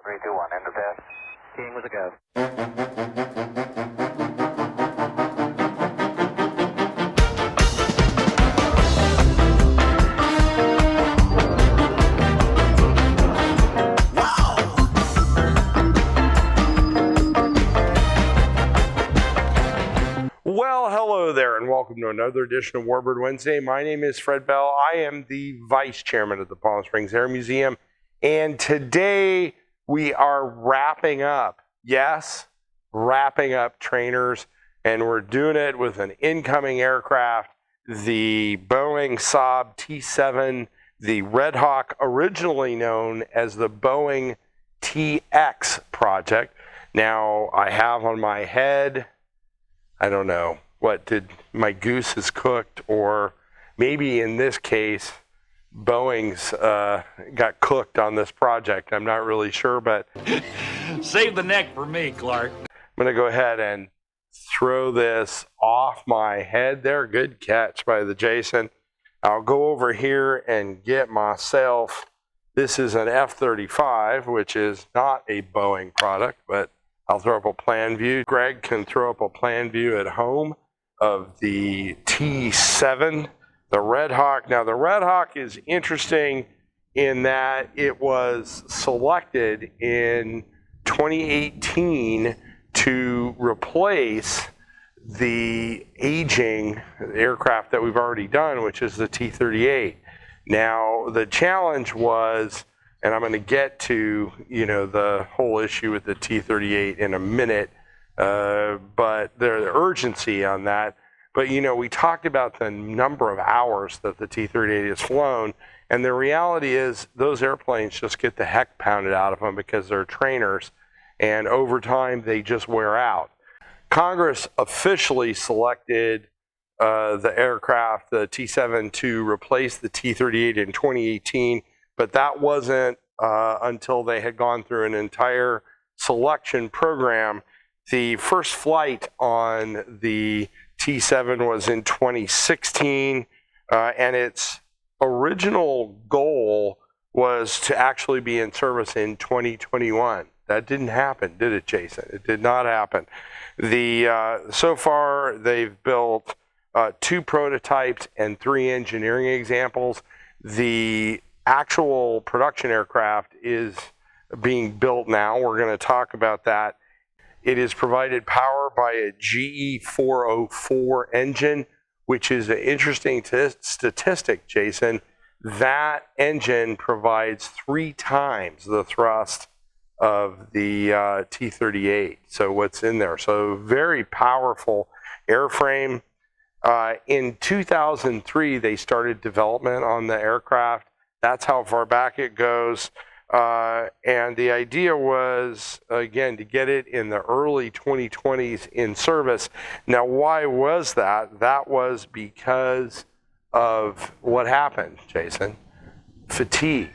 3, 2, 1, end of test. Keying with a go. Well, hello there, and welcome to another edition of Warbird Wednesday. My name is Fred Bell. I am the Vice Chairman of the Palm Springs Air Museum, and today we are wrapping up, yes, wrapping up trainers, and we're doing it with an incoming aircraft, the Boeing Saab T-7, the Red Hawk, originally known as the Boeing TX project. Now, I have on my head, I don't know, what did my goose is cooked, or maybe in this case, Boeing's got cooked on this project. I'm not really sure, but save the neck for me, Clark. I'm going to go ahead and throw this off my head there. Good catch by the Jason. I'll go over here and get myself, this is an F-35, which is not a Boeing product, but I'll throw up a plan view. Greg can throw up a plan view at home of the T-7, the Red Hawk. Now, the Red Hawk is interesting in that it was selected in 2018 to replace the aging aircraft that we've already done, which is the T-38. Now, the challenge was, and I'm going to get to, the whole issue with the T-38 in a minute, but the urgency on that. But, we talked about the number of hours that the T-38 has flown, and the reality is those airplanes just get the heck pounded out of them because they're trainers, and over time they just wear out. Congress officially selected the aircraft, the T-7, to replace the T-38 in 2018, but that wasn't until they had gone through an entire selection program. The first flight on the T-7 was in 2016, and its original goal was to actually be in service in 2021. That didn't happen, did it, Jason? It did not happen. So far, they've built 2 prototypes and 3 engineering examples. The actual production aircraft is being built now. We're going to talk about that. It is provided power by a GE 404 engine, which is an interesting statistic, Jason. That engine provides 3 times the thrust of the T-38. So what's in there? So very powerful airframe. In 2003, they started development on the aircraft. That's how far back it goes. And the idea was, again, to get it in the early 2020s in service. Now, why was that? That was because of what happened, Jason. Fatigue.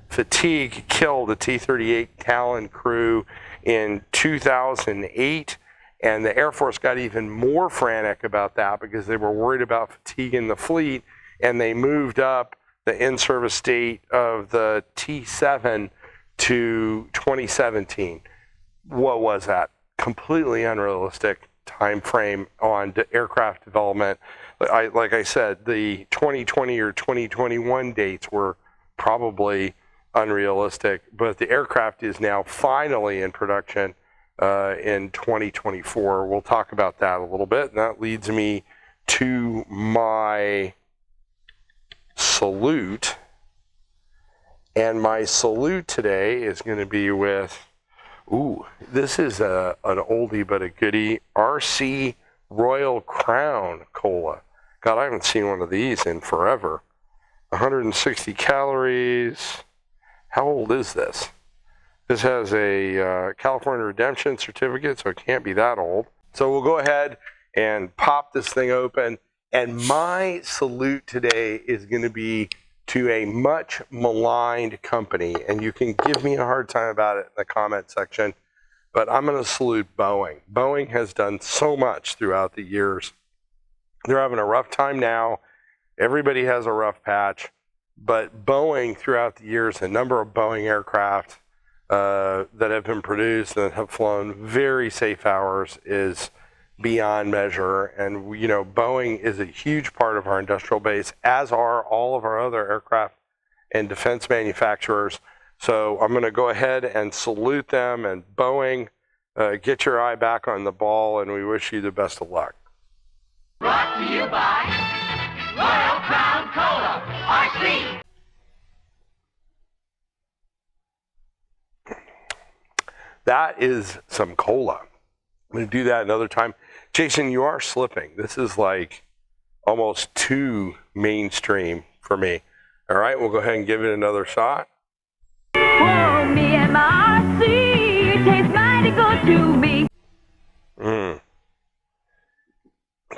Fatigue killed the T-38 Talon crew in 2008. And the Air Force got even more frantic about that because they were worried about fatigue in the fleet, and they moved up the in-service date of the T-7 to 2017. What was that? Completely unrealistic time frame on aircraft development. Like I said, the 2020 or 2021 dates were probably unrealistic, but the aircraft is now finally in production in 2024. We'll talk about that a little bit, and that leads me to my salute. And my salute today is going to be with, this is an oldie but a goodie, RC Royal Crown Cola. God, I haven't seen one of these in forever. 160 calories. How old is this? This has a California Redemption certificate, so it can't be that old. So we'll go ahead and pop this thing open. And my salute today is going to be to a much maligned company. And you can give me a hard time about it in the comment section, but I'm going to salute Boeing. Boeing has done so much throughout the years. They're having a rough time now. Everybody has a rough patch. But Boeing, throughout the years, a number of Boeing aircraft, that have been produced and have flown very safe hours is beyond measure. And, you know, Boeing is a huge part of our industrial base, as are all of our other aircraft and defense manufacturers. So I'm going to go ahead and salute them. And Boeing, get your eye back on the ball, and we wish you the best of luck. Brought to you by Royal Crown Cola, RC. That is some cola. I'm going to do that another time. Jason, you are slipping. This is like almost too mainstream for me. All right, we'll go ahead and give it another shot. Oh, me and my RC, it tastes mighty good to me.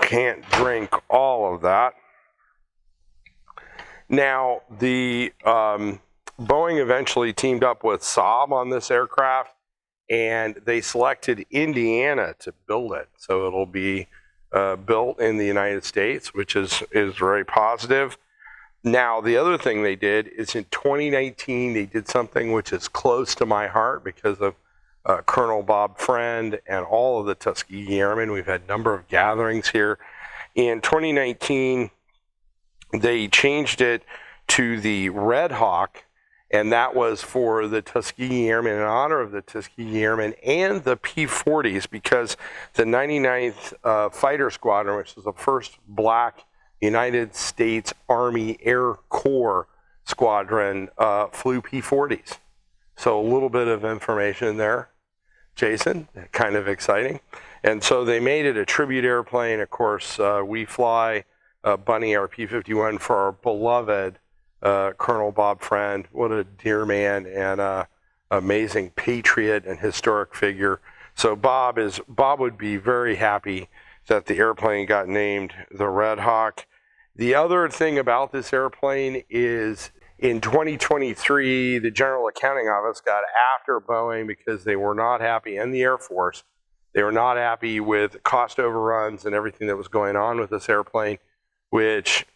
Can't drink all of that. Now, the Boeing eventually teamed up with Saab on this aircraft, and they selected Indiana to build it. So it'll be built in the United States, which is very positive. Now, the other thing they did is in 2019, they did something which is close to my heart because of Colonel Bob Friend and all of the Tuskegee Airmen. We've had a number of gatherings here. In 2019, they changed it to the Red Hawk, and that was for the Tuskegee Airmen, in honor of the Tuskegee Airmen and the P-40s, because the 99th Fighter Squadron, which was the first black United States Army Air Corps squadron, flew P-40s. So a little bit of information there, Jason, kind of exciting. And so they made it a tribute airplane. Of course, we fly Bunny, our P-51, for our beloved Colonel Bob Friend. What a dear man and amazing patriot and historic figure. So Bob would be very happy that the airplane got named the Red Hawk. The other thing about this airplane is in 2023, the General Accounting Office got after Boeing because they were not happy, and the Air Force, they were not happy with cost overruns and everything that was going on with this airplane, which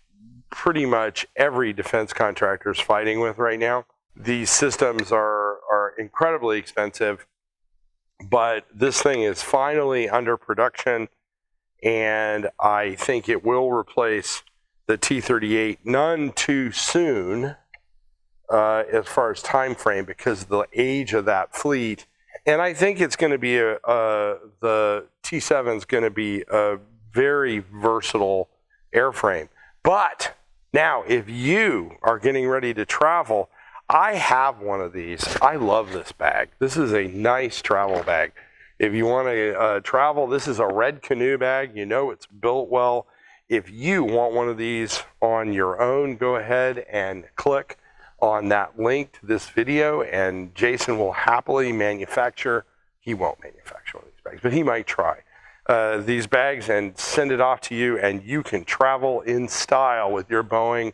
pretty much every defense contractor is fighting with right now. These systems are incredibly expensive, but this thing is finally under production, and I think it will replace the T-38 none too soon as far as time frame because of the age of that fleet. And I think it's going to be the T-7 is going to be a very versatile airframe. But now, if you are getting ready to travel, I have one of these. I love this bag. This is a nice travel bag. If you want to travel, this is a red canoe bag. You know it's built well. If you want one of these on your own, go ahead and click on that link to this video, and Jason will happily manufacture. He won't manufacture one of these bags, but he might try these bags and send it off to you, and you can travel in style with your Boeing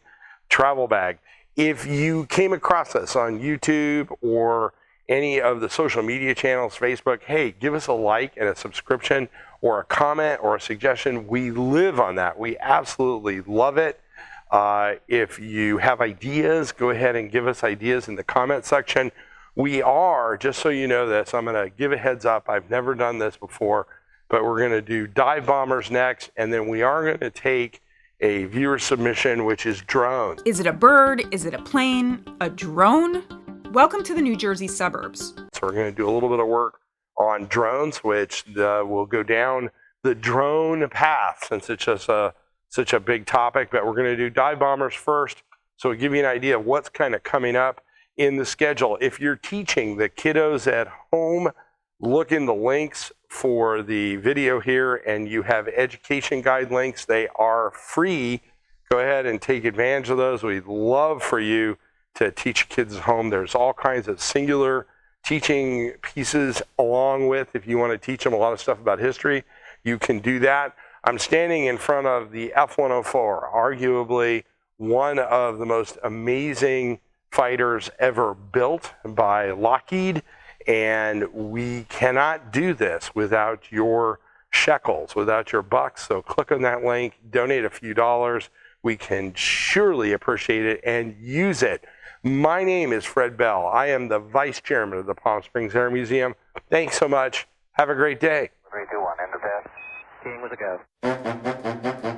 travel bag. If you came across us on YouTube or any of the social media channels, Facebook, hey, give us a like and a subscription or a comment or a suggestion. We live on that. We absolutely love it. If you have ideas, go ahead and give us ideas in the comment section. We are, just so you know this, I'm going to give a heads up. I've never done this before, but we're going to do dive bombers next, and then we are going to take a viewer submission, which is drones. Is it a bird? Is it a plane? A drone? Welcome to the New Jersey suburbs. So we're going to do a little bit of work on drones, which will go down the drone path since it's just such a big topic. But we're going to do dive bombers first, so we'll give you an idea of what's kind of coming up in the schedule. If you're teaching the kiddos at home, look in the links for the video here, and you have education guide links. They are free. Go ahead and take advantage of those. We'd love for you to teach kids at home. There's all kinds of singular teaching pieces along with, if you want to teach them a lot of stuff about history, you can do that. I'm standing in front of the F-104, arguably one of the most amazing fighters ever built by Lockheed, and we cannot do this without your shekels, without your bucks. So click on that link, donate a few dollars. We can surely appreciate it and use it. My name is Fred Bell. I am the Vice Chairman of the Palm Springs Air Museum. Thanks so much. Have a great day. 3, 2, 1, end of test. King was a go.